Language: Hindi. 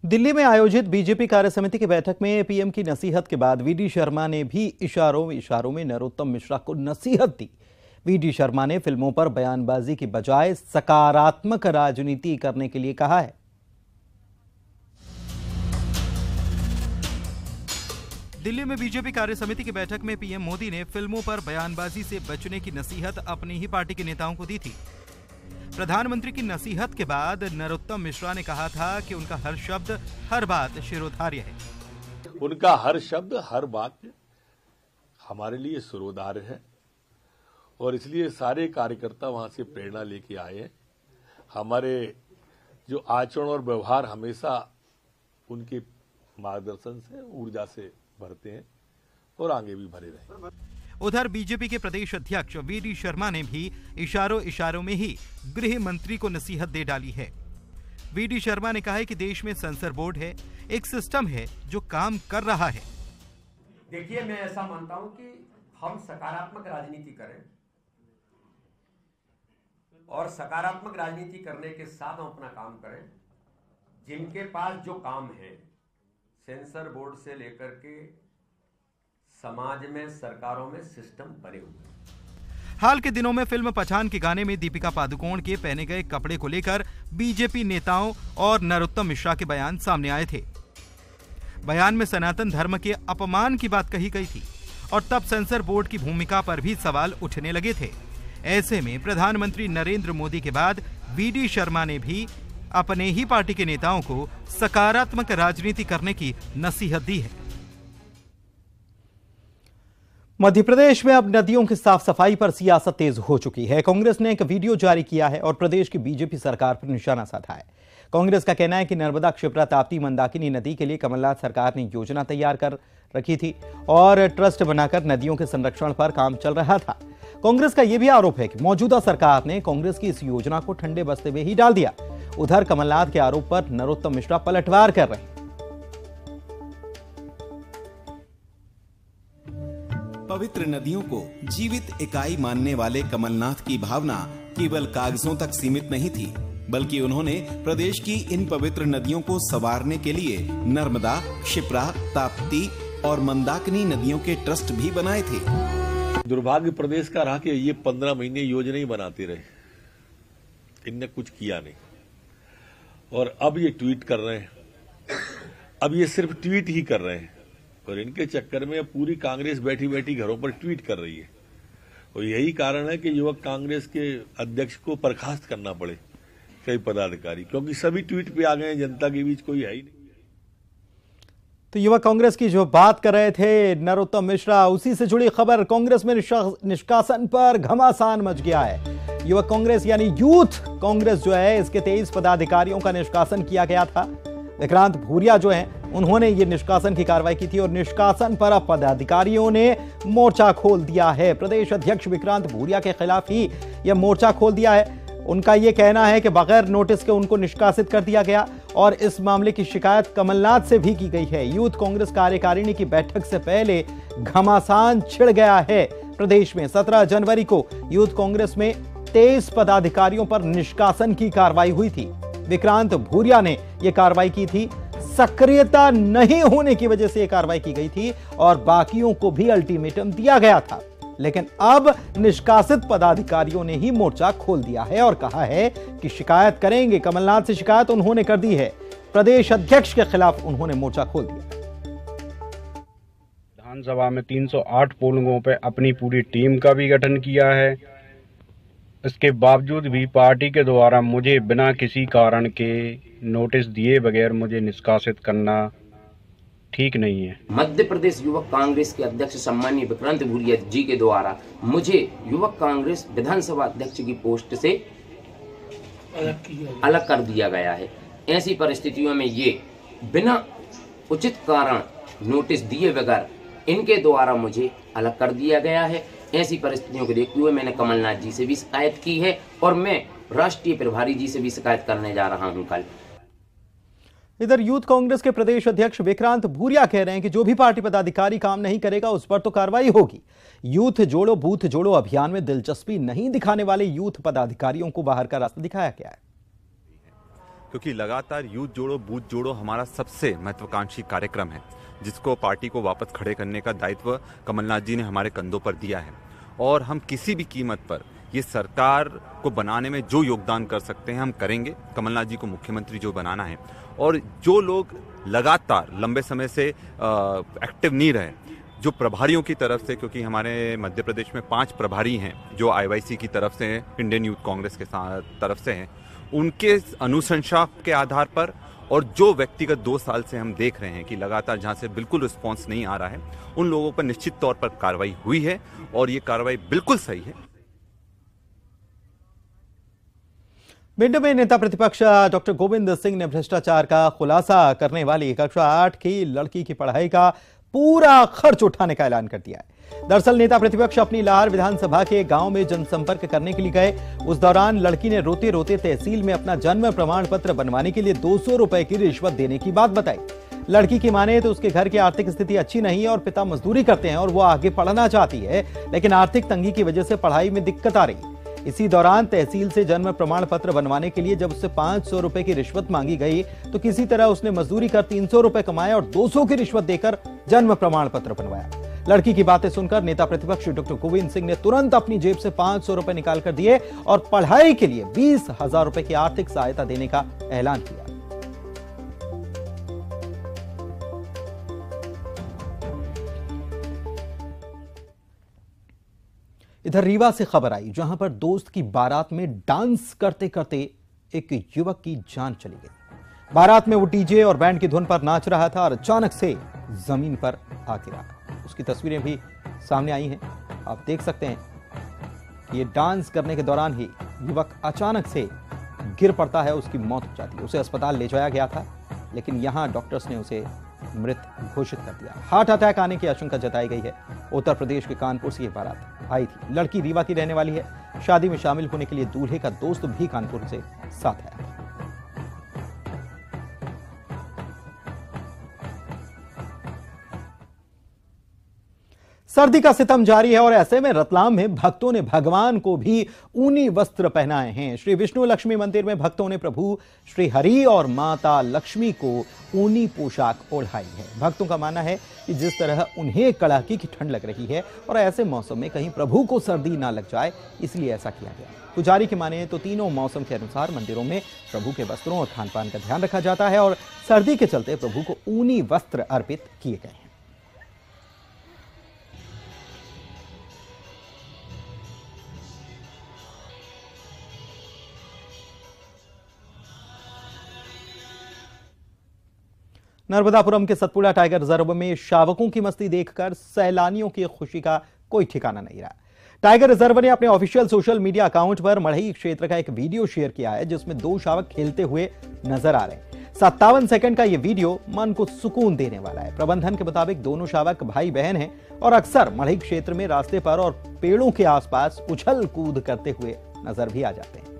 दिल्ली में आयोजित बीजेपी कार्य समिति की बैठक में पीएम की नसीहत के बाद वीडी शर्मा ने भी इशारों में नरोत्तम मिश्रा को नसीहत दी। वीडी शर्मा ने फिल्मों पर बयानबाजी की बजाय सकारात्मक राजनीति करने के लिए कहा है। दिल्ली में बीजेपी कार्य समिति की बैठक में पीएम मोदी ने फिल्मों पर बयानबाजी से बचने की नसीहत अपनी ही पार्टी के नेताओं को दी थी। प्रधानमंत्री की नसीहत के बाद नरोत्तम मिश्रा ने कहा था कि उनका हर शब्द हर बात शिरोधार्य है। उनका हर शब्द हर बात हमारे लिए शिरोधार्य है और इसलिए सारे कार्यकर्ता वहां से प्रेरणा लेके आए हैं। हमारे जो आचरण और व्यवहार हमेशा उनके मार्गदर्शन से ऊर्जा से भरते हैं और आगे भी भरे रहें। उधर बीजेपी के प्रदेश अध्यक्ष वीडी शर्मा ने भी इशारों में ही गृह मंत्री को नसीहत दे डाली है। वीडी शर्मा ने कहा है कि देश में सेंसर बोर्ड है, एक सिस्टम है जो काम कर रहा है। देखिए, मैं ऐसा मानता हूं कि हम सकारात्मक राजनीति करें और सकारात्मक राजनीति करने के साथ हम अपना काम करें। जिनके पास जो काम है, सेंसर बोर्ड से लेकर के समाज में, सरकारों में सिस्टम बने हुए। हाल के दिनों में फिल्म पठान के गाने में दीपिका पादुकोण के पहने गए कपड़े को लेकर बीजेपी नेताओं और नरोत्तम मिश्रा के बयान सामने आए थे। बयान में सनातन धर्म के अपमान की बात कही गई थी और तब सेंसर बोर्ड की भूमिका पर भी सवाल उठने लगे थे। ऐसे में प्रधानमंत्री नरेंद्र मोदी के बाद वीडी शर्मा ने भी अपने ही पार्टी के नेताओं को सकारात्मक राजनीति करने की नसीहत दी है। मध्य प्रदेश में अब नदियों की साफ सफाई पर सियासत तेज हो चुकी है। कांग्रेस ने एक वीडियो जारी किया है और प्रदेश की बीजेपी सरकार पर निशाना साधा है। कांग्रेस का कहना है कि नर्मदा, क्षिप्रा, ताप्ती, मंदाकिनी नदी के लिए कमलनाथ सरकार ने योजना तैयार कर रखी थी और ट्रस्ट बनाकर नदियों के संरक्षण पर काम चल रहा था। कांग्रेस का यह भी आरोप है कि मौजूदा सरकार ने कांग्रेस की इस योजना को ठंडे बस्ते में ही डाल दिया। उधर कमलनाथ के आरोप पर नरोत्तम मिश्रा पलटवार कर रहे हैं। पवित्र नदियों को जीवित इकाई मानने वाले कमलनाथ की भावना केवल कागजों तक सीमित नहीं थी, बल्कि उन्होंने प्रदेश की इन पवित्र नदियों को संवारने के लिए नर्मदा, क्षिप्रा, ताप्ती और मंदाकिनी नदियों के ट्रस्ट भी बनाए थे। दुर्भाग्य प्रदेश का रहा कि ये 15 महीने योजना ही बनाते रहे, इनने कुछ किया नहीं और अब ये ट्वीट कर रहे हैं। अब ये सिर्फ ट्वीट ही कर रहे हैं और इनके चक्कर में पूरी कांग्रेस बैठी बैठी घरों पर ट्वीट कर रही है और यही कारण है कि युवक कांग्रेस के अध्यक्ष को बर्खास्त करना पड़े कई पदाधिकारी, क्योंकि सभी ट्वीट पे आ गए हैं, जनता के बीच कोई है ही नहीं। तो युवक कांग्रेस की जो बात कर रहे थे नरोत्तम मिश्रा, उसी से जुड़ी खबर। कांग्रेस में निष्कासन पर घमासान मच गया है। युवक कांग्रेस यानी यूथ कांग्रेस जो है, इसके 23 पदाधिकारियों का निष्कासन किया गया था। विक्रांत भूरिया जो हैं, उन्होंने ये निष्कासन की कार्रवाई की थी और निष्कासन पर अब पदाधिकारियों ने मोर्चा खोल दिया है। प्रदेश अध्यक्ष विक्रांत भूरिया के खिलाफ ही यह मोर्चा खोल दिया है। उनका यह कहना है कि बगैर नोटिस के उनको निष्कासित कर दिया गया और इस मामले की शिकायत कमलनाथ से भी की गई है। यूथ कांग्रेस कार्यकारिणी की बैठक से पहले घमासान छिड़ गया है प्रदेश में। 17 जनवरी को यूथ कांग्रेस में 23 पदाधिकारियों पर निष्कासन की कार्रवाई हुई थी। विक्रांत भूरिया ने यह कार्रवाई की थी। सक्रियता नहीं होने की वजह से यह कार्रवाई की गई थी और बाकियों को भी अल्टीमेटम दिया गया था, लेकिन अब निष्कासित पदाधिकारियों ने ही मोर्चा खोल दिया है और कहा है कि शिकायत करेंगे। कमलनाथ से शिकायत उन्होंने कर दी है। प्रदेश अध्यक्ष के खिलाफ उन्होंने मोर्चा खोल दिया। विधानसभा में 308 पोलिंगों पे अपनी पूरी टीम का भी गठन किया है। इसके बावजूद भी पार्टी के द्वारा मुझे बिना किसी कारण के नोटिस दिए बगैर मुझे निष्कासित करना ठीक नहीं है। मध्य प्रदेश युवक कांग्रेस के अध्यक्ष सम्मानीय विक्रांत भूरिया जी के द्वारा मुझे युवक कांग्रेस विधानसभा अध्यक्ष की पोस्ट से अलग कर दिया गया है। ऐसी परिस्थितियों में ये बिना उचित कारण नोटिस दिए बगैर इनके द्वारा मुझे अलग कर दिया गया है। ऐसी परिस्थितियों को देखते हुए मैंने कमलनाथ जी से भी शिकायत की है और मैं राष्ट्रीय प्रभारी जी से भी शिकायत करने जा रहा हूं कल। इधर यूथ कांग्रेस के प्रदेश अध्यक्ष विक्रांत भूरिया कह रहे हैं कि जो भी पार्टी पदाधिकारी काम नहीं करेगा उस पर तो कार्रवाई होगी। यूथ जोड़ो बूथ जोड़ो अभियान में दिलचस्पी नहीं दिखाने वाले यूथ पदाधिकारियों को बाहर का रास्ता दिखाया गया है। क्योंकि लगातार यूथ जोड़ो बूथ जोड़ो हमारा सबसे महत्वाकांक्षी कार्यक्रम है, जिसको पार्टी को वापस खड़े करने का दायित्व कमलनाथ जी ने हमारे कंधों पर दिया है। और हम किसी भी कीमत पर ये सरकार को बनाने में जो योगदान कर सकते हैं हम करेंगे। कमलनाथ जी को मुख्यमंत्री जो बनाना है, और जो लोग लगातार लंबे समय से एक्टिव नहीं रहे, जो प्रभारियों की तरफ से, क्योंकि हमारे मध्य प्रदेश में 5 प्रभारी हैं जो आईवाईसी की तरफ से, इंडियन यूथ कांग्रेस के तरफ से हैं, उनके अनुशंसा के आधार पर, और जो व्यक्तिगत 2 साल से हम देख रहे हैं कि लगातार जहां से बिल्कुल रिस्पांस नहीं आ रहा है, उन लोगों पर निश्चित तौर पर कार्रवाई हुई है और ये कार्रवाई बिल्कुल सही है। भिंड में नेता प्रतिपक्ष डॉक्टर गोविंद सिंह ने भ्रष्टाचार का खुलासा करने वाली कक्षा 8 की लड़की की पढ़ाई का पूरा खर्च उठाने का ऐलान कर दिया है। दरअसल नेता प्रतिपक्ष अपनी लाहौर विधानसभा के गांव में जनसंपर्क करने के लिए गए। उस दौरान लड़की ने रोते रोते तहसील में अपना जन्म प्रमाण पत्र बनवाने के लिए 200 रुपए की रिश्वत देने की बात बताई। लड़की की माने तो उसके घर की आर्थिक स्थिति अच्छी नहीं है और पिता मजदूरी करते हैं और वो आगे पढ़ना चाहती है, लेकिन आर्थिक तंगी की वजह से पढ़ाई में दिक्कत आ रही। इसी दौरान तहसील से जन्म प्रमाण पत्र बनवाने के लिए जब उससे 500 रुपए की रिश्वत मांगी गई तो किसी तरह उसने मजदूरी कर 300 रुपए कमाए और 200 की रिश्वत देकर जन्म प्रमाण पत्र बनवाया। लड़की की बातें सुनकर नेता प्रतिपक्ष डॉक्टर गोविंद सिंह ने तुरंत अपनी जेब से 500 रुपए निकाल कर दिए और पढ़ाई के लिए 20,000 रुपए की आर्थिक सहायता देने का ऐलान किया। इधर रीवा से खबर आई, जहां पर दोस्त की बारात में डांस करते करते एक युवक की जान चली गई। बारात में वो डीजे और बैंड की धुन पर नाच रहा था और अचानक से जमीन पर आ गिरा। उसकी तस्वीरें भी सामने आई हैं, आप देख सकते हैं। ये डांस करने के दौरान ही युवक अचानक से गिर पड़ता है, उसकी मौत हो जाती है। उसे अस्पताल ले जाया गया था, लेकिन यहां डॉक्टर्स ने उसे मृत घोषित कर दिया। हार्ट अटैक आने की आशंका जताई गई है। उत्तर प्रदेश के कानपुर से ये बारात आई थी। लड़की रीवा की रहने वाली है। शादी में शामिल होने के लिए दूल्हे का दोस्त भी कानपुर से साथ आया। सर्दी का सितम जारी है और ऐसे में रतलाम में भक्तों ने भगवान को भी ऊनी वस्त्र पहनाए हैं। श्री विष्णु लक्ष्मी मंदिर में भक्तों ने प्रभु श्री हरि और माता लक्ष्मी को ऊनी पोशाक ओढ़ाई है। भक्तों का मानना है कि जिस तरह उन्हें कड़ाके की ठंड लग रही है और ऐसे मौसम में कहीं प्रभु को सर्दी ना लग जाए, इसलिए ऐसा किया गया। पुजारी की माने तो तीनों मौसम के अनुसार मंदिरों में प्रभु के वस्त्रों और खान पान का ध्यान रखा जाता है और सर्दी के चलते प्रभु को ऊनी वस्त्र अर्पित किए गए हैं। नर्मदापुरम के सतपुड़ा टाइगर रिजर्व में शावकों की मस्ती देखकर सैलानियों की खुशी का कोई ठिकाना नहीं रहा। टाइगर रिजर्व ने अपने ऑफिशियल सोशल मीडिया अकाउंट पर मढ़ई क्षेत्र का एक वीडियो शेयर किया है, जिसमें 2 शावक खेलते हुए नजर आ रहे हैं। 57 सेकंड का यह वीडियो मन को सुकून देने वाला है। प्रबंधन के मुताबिक दोनों शावक भाई बहन हैं और अक्सर मढ़ई क्षेत्र में रास्ते पर और पेड़ों के आसपास उछल कूद करते हुए नजर भी आ जाते हैं।